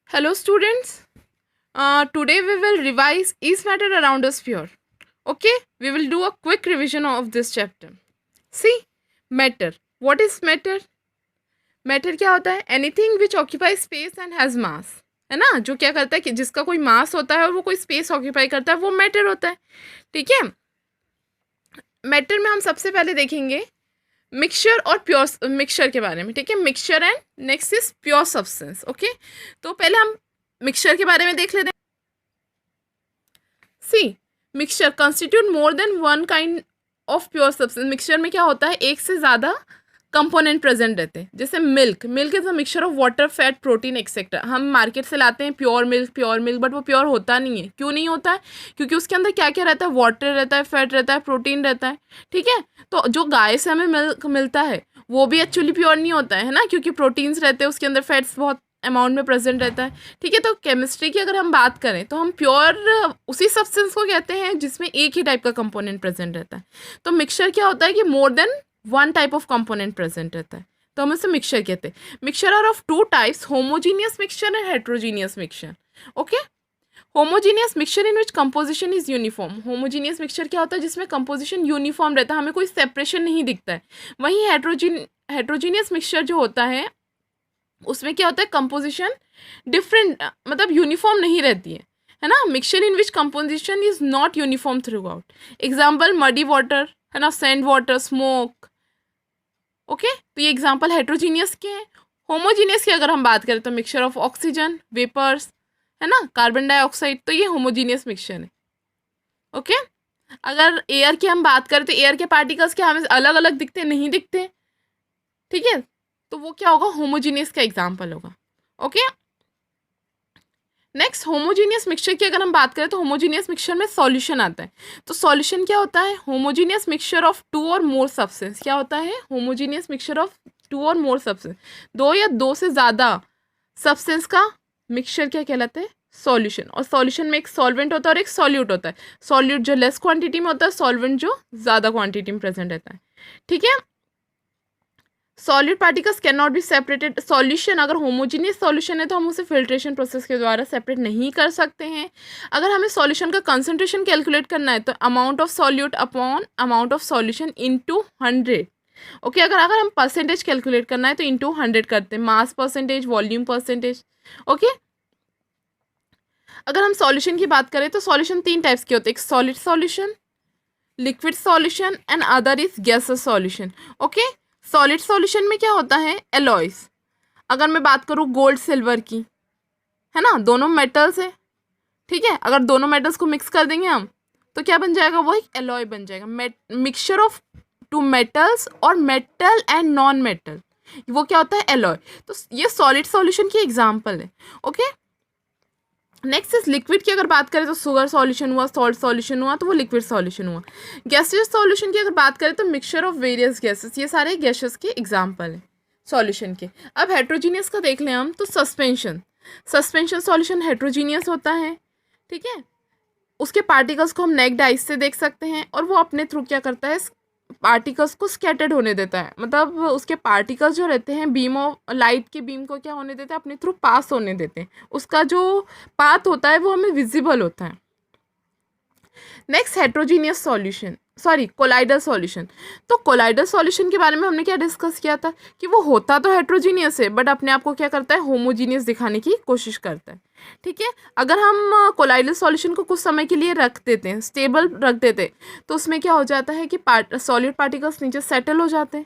Hello, students. Today we will revise Is Matter Around Us Pure? Okay, we will do a quick revision of this chapter. See, matter. What is matter? Matter क्या होता है? Anything which occupies space and has mass. है ना, जो क्या करता है कि जिसका कोई मास होता है और वो कोई स्पेस ऑक्यूपाई करता है वो मैटर होता है. ठीक है. मैटर में हम सबसे पहले देखेंगे मिक्सचर और प्योर मिक्सचर के बारे में. ठीक है, mixture and next is pure substance. Okay, तो पहले हम मिक्सचर के बारे में देख लेते हैं. See, mixture constitute more than one kind of pure substance. Mixture में क्या होता है, एक से ज़्यादा कंपोनेंट प्रेजेंट रहते हैं. जैसे milk is a mixture of water, fat, protein etcetera. हम मार्केट से लाते हैं प्योर मिल्क, बट वो प्योर होता नहीं है. क्यों नहीं होता है? क्योंकि उसके अंदर क्या क्या रहता है, वाटर रहता है, फैट रहता है, प्रोटीन रहता है. ठीक है, तो जो गाय से हमें मिल्क मिलता है वो भी एक्चुअली प्योर नहीं होता है ना, क्योंकि प्रोटीन्स रहते हैं उसके अंदर, फैट्स बहुत अमाउंट में प्रेजेंट रहता है. ठीक है, तो केमिस्ट्री की अगर हम बात करें तो हम प्योर उसी सब्सटेंस को कहते हैं जिसमें एक ही टाइप का कंपोनेंट प्रेजेंट रहता है. तो मिक्सचर क्या होता है कि more than one type of component present रहता है, तो हम इसे मिक्सचर कहते हैं. Mixture are of two types, homogeneous mixture and heterogeneous mixture. Okay, homogeneous mixture in which composition is uniform. Homogeneous mixture क्या होता है जिसमें कंपोजिशन यूनिफॉर्म रहता है, हमें कोई सेपरेशन नहीं दिखता है. वहीं हेट्रोजीनियस मिक्सचर जो होता है उसमें क्या होता है, कंपोजिशन डिफरेंट, मतलब यूनिफॉर्म नहीं रहती है ना. Mixture in which composition is not uniform through out. Example muddy water, है ना, सैंड वाटर, स्मोक. ओके, तो ये एग्जाम्पल हेट्रोजीनियस के हैं. होमोजीनियस की अगर हम बात करें तो मिक्सचर ऑफ ऑक्सीजन, वेपर्स, है ना, कार्बन डाइऑक्साइड, तो ये होमोजीनियस मिक्सचर है. ओके, अगर एयर की हम बात करें तो एयर के पार्टिकल्स क्या हमें अलग अलग दिखते, नहीं दिखते. ठीक है, तो वो क्या होगा, होमोजीनियस का एग्जाम्पल होगा. ओके, नेक्स्ट होमोजीनियस मिक्सचर की अगर हम बात करें तो होमोजीनियस मिक्सचर में सॉल्यूशन आता है. तो सॉल्यूशन क्या होता है, होमोजीनियस मिक्सचर ऑफ टू और मोर सब्सटेंस. क्या होता है, होमोजीनियस मिक्सचर ऑफ टू और मोर सब्सटेंस, दो या दो से ज़्यादा सब्सटेंस का मिक्सचर क्या कहलाता है, सॉल्यूशन. और सॉल्यूशन में एक सॉल्वेंट होता है और एक सॉल्यूट होता है. सॉल्यूट जो लेस क्वांटिटी में होता है, सॉल्वेंट जो ज़्यादा क्वांटिटी में प्रेजेंट रहता है. ठीक है, solid particles can not be separated. Solution अगर होमोजीनियस सॉल्यूशन है तो हम उसे फिल्ट्रेशन प्रोसेस के द्वारा सेपरेट नहीं कर सकते हैं. अगर हमें सॉल्यूशन का कंसंट्रेशन कैलकुलेट करना है तो amount of solute upon amount of solution into 100. Okay, अगर हम परसेंटेज कैलकुलेट करना है तो इनटू 100 करते हैं, mass percentage, volume percentage. Okay, अगर हम सॉल्यूशन की बात करें तो सॉल्यूशन तीन टाइप्स के होते हैं, एक solid solution, liquid solution and other is gases solution. Okay, solid solution में क्या होता है, एलॉयज. अगर मैं बात करूँ गोल्ड सिल्वर की, है ना, दोनों मेटल्स है. ठीक है, अगर दोनों मेटल्स को मिक्स कर देंगे हम तो क्या बन जाएगा, वो एक एलॉय बन जाएगा. मिक्सचर ऑफ टू मेटल्स और मेटल एंड नॉन मेटल, वो क्या होता है, एलॉय. तो ये सॉलिड सॉल्यूशन की एग्जाम्पल है. ओके, नेक्स्ट इज लिक्विड की अगर बात करें तो शुगर सॉल्यूशन हुआ, सॉल्ट सॉल्यूशन हुआ, तो वो लिक्विड सॉल्यूशन हुआ. गैसियस सॉल्यूशन की अगर बात करें तो मिक्सचर ऑफ वेरियस गैसेस, ये सारे गैसेस के एग्जांपल हैं सॉल्यूशन के. अब हेट्रोजीनियस का देख लें हम तो सस्पेंशन सॉल्यूशन हेट्रोजीनियस होता है. ठीक है, उसके पार्टिकल्स को हम नेक्ड आइज से देख सकते हैं और वो अपने थ्रू क्या करता है, पार्टिकल्स को स्कैटर्ड होने देता है. मतलब उसके पार्टिकल्स जो रहते हैं बीम ऑफ लाइट के बीम को क्या होने देते हैं, अपने थ्रू पास होने देते हैं. उसका जो पाथ होता है वो हमें विजिबल होता है. Next heterogeneous solution, colloidal solution. तो कोलाइडल सॉल्यूशन के बारे में हमने क्या डिस्कस किया था कि वो होता तो हेट्रोजीनियस है बट अपने आप को क्या करता है, होमोजीनियस दिखाने की कोशिश करता है. ठीक है, अगर हम कोलाइडल सॉल्यूशन को कुछ समय के लिए रख देते हैं, स्टेबल रख देते हैं, तो उसमें क्या हो जाता है कि सॉलिड पार्टिकल्स नीचे सेटल हो जाते हैं.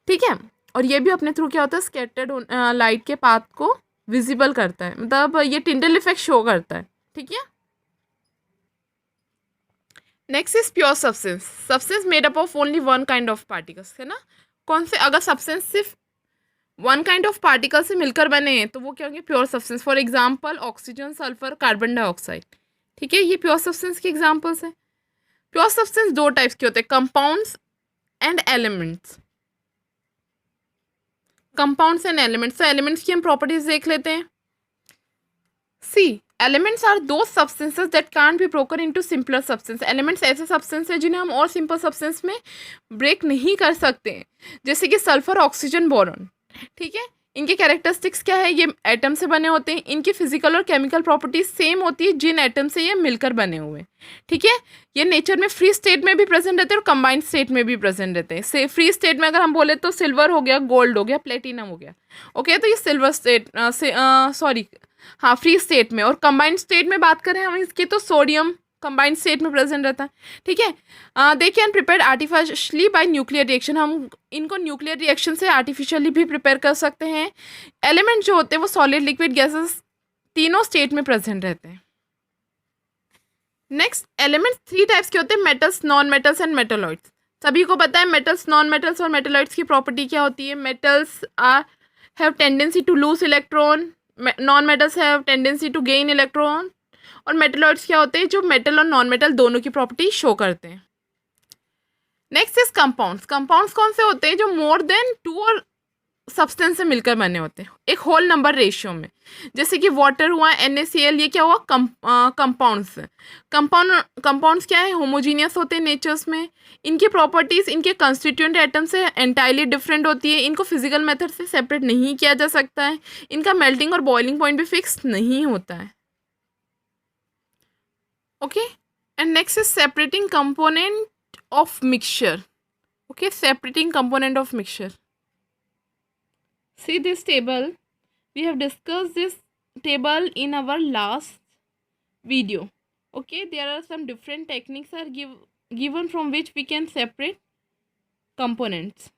ठीक है, और ये भी अपने थ्रू क्या होता है, स्कैटर्ड लाइट के पाथ को विजिबल करता है, मतलब ये टिंडल इफेक्ट शो करता है. ठीक है, next is pure substance made up of only one kind of particles, है ना. कौन से, अगर सब्सटेंस सिर्फ वन काइंड ऑफ पार्टिकल से मिलकर बने हैं तो वो क्या होंगे, pure substance. For example oxygen, sulphur, carbon dioxide. ठीक है, ये प्योर सब्सटेंस के एग्जांपल्स हैं. प्योर सब्सटेंस दो टाइप्स के होते हैं, compounds and elements. Compounds and elements, तो एलिमेंट्स की हम प्रॉपर्टीज देख लेते हैं. सी, एलिमेंट्स आर दो substances that can't be broken into simpler substance. Elements ऐसे सब्सटेंस है जिन्हें हम और सिंपल सब्सटेंस में ब्रेक नहीं कर सकते हैं, जैसे कि सल्फर, ऑक्सीजन, बोरॉन. ठीक है, इनके कैरेक्टरिस्टिक्स क्या है, ये एटम से बने होते हैं, इनकी फिजिकल और केमिकल प्रॉपर्टीज सेम होती है जिन एटम से ये मिलकर बने हुए हैं, ठीक है। ये नेचर में फ्री स्टेट में भी प्रेजेंट रहते हैं और कंबाइंड स्टेट में भी प्रेजेंट रहते हैं। से फ्री स्टेट में अगर हम बोले तो सिल्वर हो गया, गोल्ड हो गया, प्लेटिनम हो गया, ओके। तो ये सिल्वर स्टेट सॉरी हाँ फ्री स्टेट में, और कंबाइंड स्टेट में बात करें हम इसकी तो सोडियम कंबाइंड स्टेट में प्रेजेंट रहता है, ठीक है। They can prepare artificially bye nuclear reaction, हम इनको न्यूक्लियर रिएक्शन से आर्टिफिशियली भी प्रिपेयर कर सकते हैं। एलिमेंट जो होते हैं वो सॉलिड, लिक्विड, गैसेस तीनों स्टेट में प्रेजेंट रहते हैं। नेक्स्ट, एलिमेंट्स 3 टाइप्स के होते हैं, metals, non metals and metalloids. सभी को पता है मेटल्स, नॉन मेटल्स और मेटलॉइड्स की प्रॉपर्टी क्या होती है। Metals are have tendency to lose electron, non metals have tendency to gain electron, और मेटलॉइड्स क्या होते हैं, जो मेटल और नॉन मेटल दोनों की प्रॉपर्टी शो करते हैं। Next is compounds. कंपाउंड्स कौन से होते हैं, जो मोर देन 2 और सब्सटेंस से मिलकर बने होते हैं एक होल नंबर रेशियो में, जैसे कि वाटर हुआ, NaCl, ये क्या हुआ, कंपाउंड्स। कंपाउंड्स क्या है, होमोजीनियस होते हैं नेचर्स में। इनकी प्रॉपर्टीज इनके कंस्टिट्यूएंट एटम से एंटायरली डिफरेंट होती है। इनको फिजिकल मेथड से सेपरेट नहीं किया जा सकता है। इनका मेल्टिंग और बॉइलिंग पॉइंट भी फिक्स नहीं होता है, okay. And next is separating component of mixture, okay. Separating component of mixture, see this table, we have discussed this table in our last video, okay. There are some different techniques are given from which we can separate components.